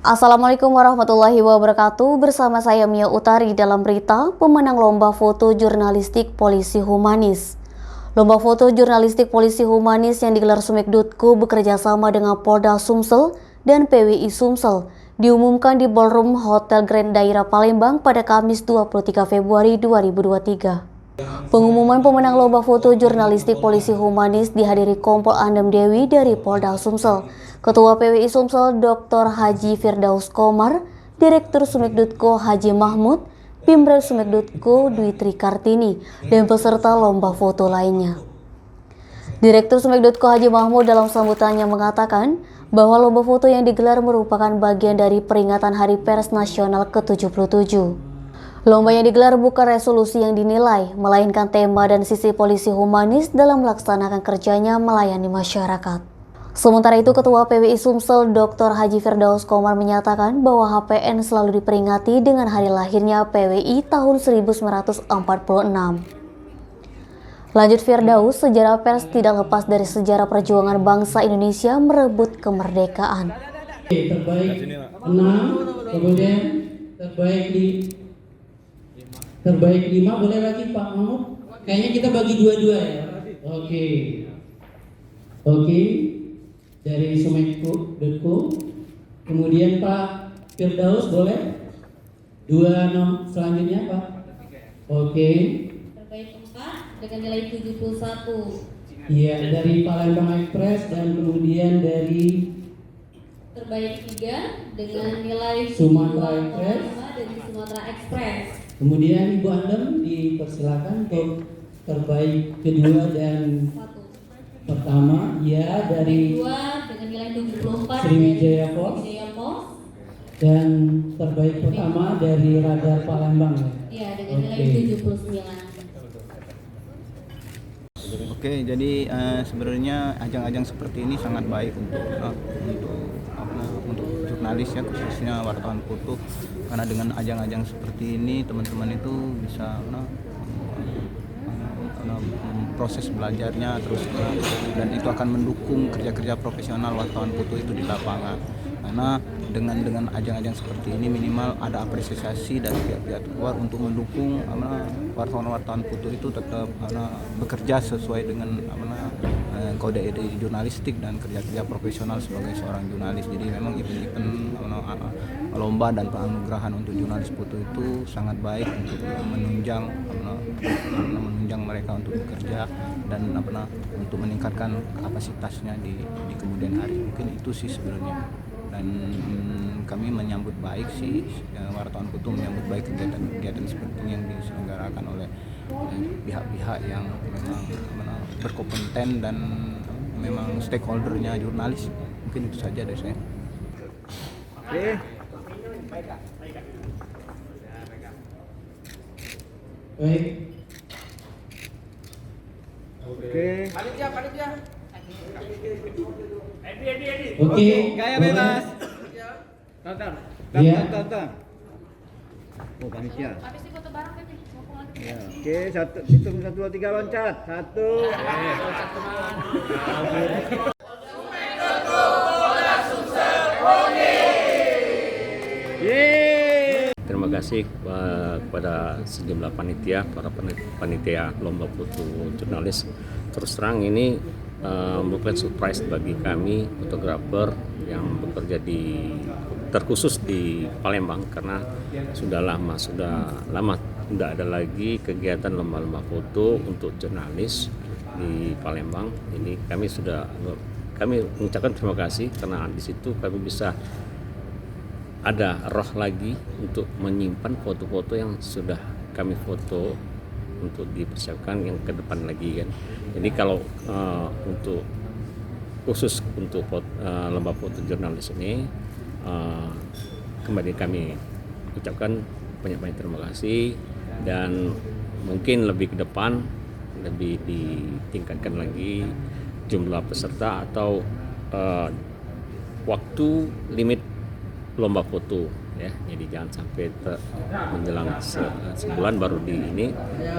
Assalamualaikum warahmatullahi wabarakatuh. Bersama saya Mia Utari dalam berita pemenang lomba foto jurnalistik Polisi Humanis. Lomba foto jurnalistik Polisi Humanis yang digelar Sumekdutku bekerjasama dengan Polda Sumsel dan PWI Sumsel diumumkan di Ballroom Hotel Grand Daerah Palembang pada Kamis 23 Februari 2023. Pengumuman pemenang lomba foto jurnalistik Polisi Humanis dihadiri Kompol Andem Dewi dari Polda Sumsel, Ketua PWI Sumsel Dr. Haji Firdaus Komar, Direktur Sumekdutko Haji Mahmud, Pimret Sumekdutko Dwi Tri Kartini, dan peserta lomba foto lainnya. Direktur Sumekdutko Haji Mahmud dalam sambutannya mengatakan bahwa lomba foto yang digelar merupakan bagian dari peringatan Hari Pers Nasional ke-77. Lomba yang digelar bukan resolusi yang dinilai, melainkan tema dan sisi polisi humanis dalam melaksanakan kerjanya melayani masyarakat. Sementara itu, Ketua PWI Sumsel Dr. Haji Firdaus Komar menyatakan bahwa HPN selalu diperingati dengan hari lahirnya PWI tahun 1946. Lanjut Firdaus, sejarah pers tidak lepas dari sejarah perjuangan bangsa Indonesia merebut kemerdekaan. Terbaik 6, kemudian terbaik 5, boleh lagi Pak Mahmud? Kayaknya kita bagi dua-dua ya. Oke. Dari Sumekdutko. Kemudian Pak Firdaus boleh? 2 nom selanjutnya Pak. Oke. Terbaik 4 dengan nilai 71. Iya, dari Palembang Express dan kemudian dari Terbaik 3 dengan nilai Sumatera Express. dari Sumatera Express. Kemudian Ibu Andem dipersilakan untuk terbaik kedua dan pertama, ya, dari 2 dengan nilai 74 Sriwijaya Pos. Dan terbaik pertama dari Radar Palembang ya. Iya, dengan nilai 79. Oke, jadi sebenarnya ajang-ajang seperti ini sangat baik untuk jurnalis ya, khususnya wartawan foto, karena dengan ajang-ajang seperti ini teman-teman itu bisa proses belajarnya terus, dan itu akan mendukung kerja-kerja profesional wartawan foto itu di lapangan. Karena dengan ajang-ajang seperti ini minimal ada apresiasi dari pihak-pihak luar untuk mendukung wartawan-wartawan foto itu tetap bekerja sesuai dengan kode etik jurnalistik dan kerja-kerja profesional sebagai seorang jurnalis. Jadi memang event-event lomba dan penganugerahan untuk jurnalis foto itu sangat baik untuk menunjang mereka untuk bekerja dan untuk meningkatkan kapasitasnya di kemudian hari. Mungkin itu sih sebenarnya. Dan kami menyambut baik sih, wartawan foto menyambut baik kegiatan seperti ini yang diselenggarakan oleh pihak-pihak yang memang berkompeten dan memang stakeholdernya jurnalis. Mungkin itu saja dari saya. Baik. Oke. Oke. Gaya bebas. Tonton. Iya. Tonton. Oh, panitia. Habis itu foto bareng kan? Ya. Oke, hitung 1 2 3 loncat. 1. Terima kasih kepada sejumlah panitia, para panitia lomba foto jurnalis. Terus terang ini merupakan surprise bagi kami fotografer yang bekerja terkhusus di Palembang, karena sudah lama tidak ada lagi kegiatan lomba-lomba foto untuk jurnalis di Palembang. Ini kami mengucapkan terima kasih karena di situ kami bisa ada roh lagi untuk menyimpan foto-foto yang sudah kami foto untuk dipersiapkan yang ke depan lagi kan. Jadi kalau untuk khusus untuk lomba foto jurnalis ini kembali kami ucapkan banyak-banyak terima kasih, dan mungkin lebih ke depan lebih ditingkatkan lagi jumlah peserta atau waktu limit lomba foto ya. Jadi jangan sampai menjelang sebulan baru di ini,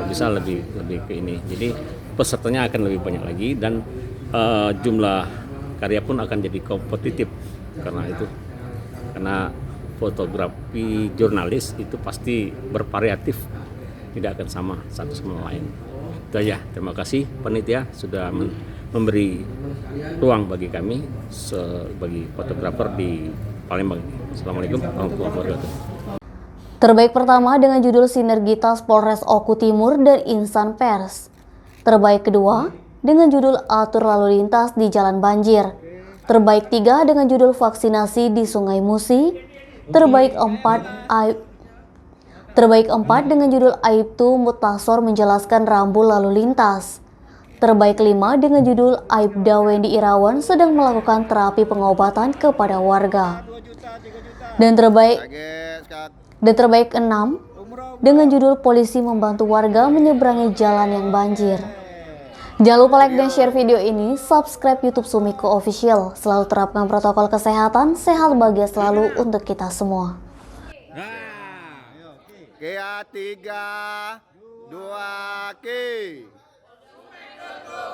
bisa lebih ke ini. Jadi pesertanya akan lebih banyak lagi dan jumlah karya pun akan jadi kompetitif karena itu. karena fotografi jurnalis itu pasti bervariatif, tidak akan sama satu sama lain. Itu aja. Terima kasih panitia sudah memberi ruang bagi kami sebagai fotografer di Palembang. Assalamualaikum warahmatullahi wabarakatuh. Terbaik pertama dengan judul Sinergitas Polres Oku Timur dan Insan Pers. Terbaik kedua dengan judul Atur Lalu Lintas di Jalan Banjir. Terbaik 3 dengan judul Vaksinasi di Sungai Musi. Terbaik 4 dengan judul Aibtu Mutasor menjelaskan rambu lalu lintas. Terbaik 5 dengan judul Aibda Wendy Irawan sedang melakukan terapi pengobatan kepada warga. Dan terbaik 6 dengan judul Polisi Membantu Warga Menyeberangi Jalan yang Banjir. Jangan lupa like dan share video ini, subscribe YouTube Sumiko Official. Selalu terapkan protokol kesehatan, sehat bahagia selalu untuk kita semua. Oke, 3, 2, oke.